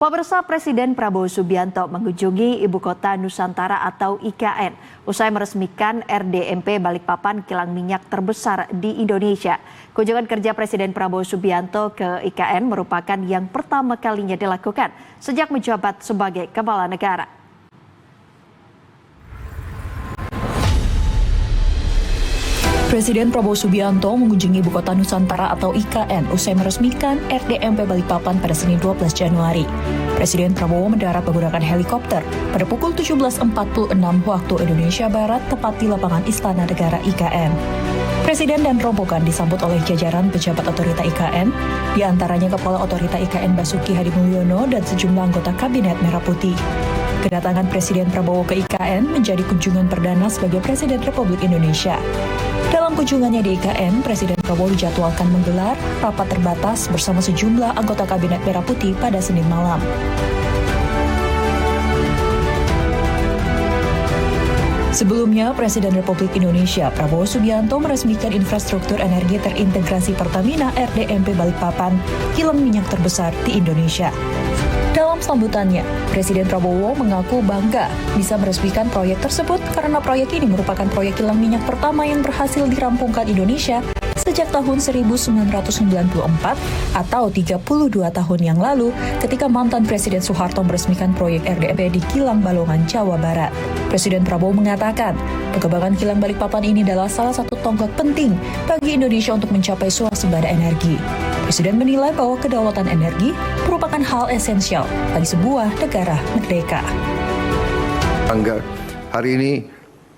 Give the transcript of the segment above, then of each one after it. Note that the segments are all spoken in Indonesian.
Pemirsa, Presiden Prabowo Subianto mengunjungi Ibu Kota Nusantara atau IKN usai meresmikan RDMP Balikpapan kilang minyak terbesar di Indonesia. Kunjungan kerja Presiden Prabowo Subianto ke IKN merupakan yang pertama kalinya dilakukan sejak menjabat sebagai kepala negara. Presiden Prabowo Subianto mengunjungi Ibu Kota Nusantara atau IKN usai meresmikan RDMP Balikpapan pada Senin 12 Januari. Presiden Prabowo mendarat menggunakan helikopter pada pukul 17.46 waktu Indonesia Barat tepat di lapangan Istana Negara IKN. Presiden dan rombongan disambut oleh jajaran pejabat otorita IKN, di antaranya Kepala Otorita IKN Basuki Hadimulyono dan sejumlah anggota Kabinet Merah Putih. Kedatangan Presiden Prabowo ke IKN menjadi kunjungan perdana sebagai Presiden Republik Indonesia. Dalam kunjungannya di IKN, Presiden Prabowo dijadwalkan menggelar rapat terbatas bersama sejumlah anggota Kabinet Merah Putih pada Senin malam. Sebelumnya, Presiden Republik Indonesia Prabowo Subianto meresmikan infrastruktur energi terintegrasi Pertamina RDMP Balikpapan, kilang minyak terbesar di Indonesia. Dalam sambutannya, Presiden Prabowo mengaku bangga bisa meresmikan proyek tersebut karena proyek ini merupakan proyek kilang minyak pertama yang berhasil dirampungkan Indonesia sejak tahun 1994 atau 32 tahun yang lalu ketika mantan Presiden Soeharto meresmikan proyek RDMP di Kilang Balongan, Jawa Barat. Presiden Prabowo mengatakan, pengembangan kilang Balikpapan ini adalah salah satu tonggak penting bagi Indonesia untuk mencapai swasembada energi. Presiden menilai bahwa kedaulatan energi merupakan hal esensial bagi sebuah negara merdeka. Bangga, hari ini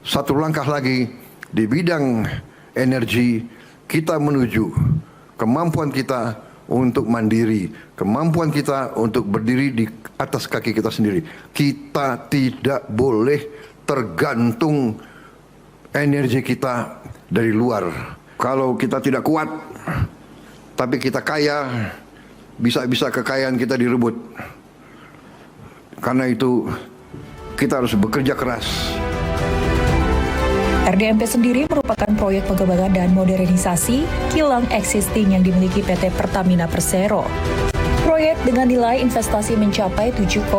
satu langkah lagi di bidang energi kita menuju kemampuan kita untuk mandiri, kemampuan kita untuk berdiri di atas kaki kita sendiri. Kita tidak boleh tergantung energi kita dari luar. Kalau kita tidak kuat, tapi kita kaya, bisa-bisa kekayaan kita direbut. Karena itu kita harus bekerja keras. RDMP sendiri merupakan proyek pengembangan dan modernisasi kilang existing yang dimiliki PT Pertamina Persero. Proyek dengan nilai investasi mencapai 7,4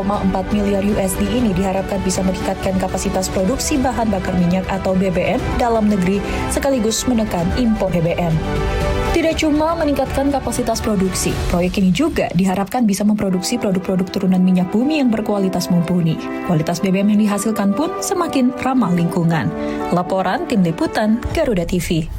miliar USD ini diharapkan bisa meningkatkan kapasitas produksi bahan bakar minyak atau BBM dalam negeri sekaligus menekan impor BBM. Tidak cuma meningkatkan kapasitas produksi, proyek ini juga diharapkan bisa memproduksi produk-produk turunan minyak bumi yang berkualitas mumpuni. Kualitas BBM yang dihasilkan pun semakin ramah lingkungan. Laporan Tim Liputan Garuda TV.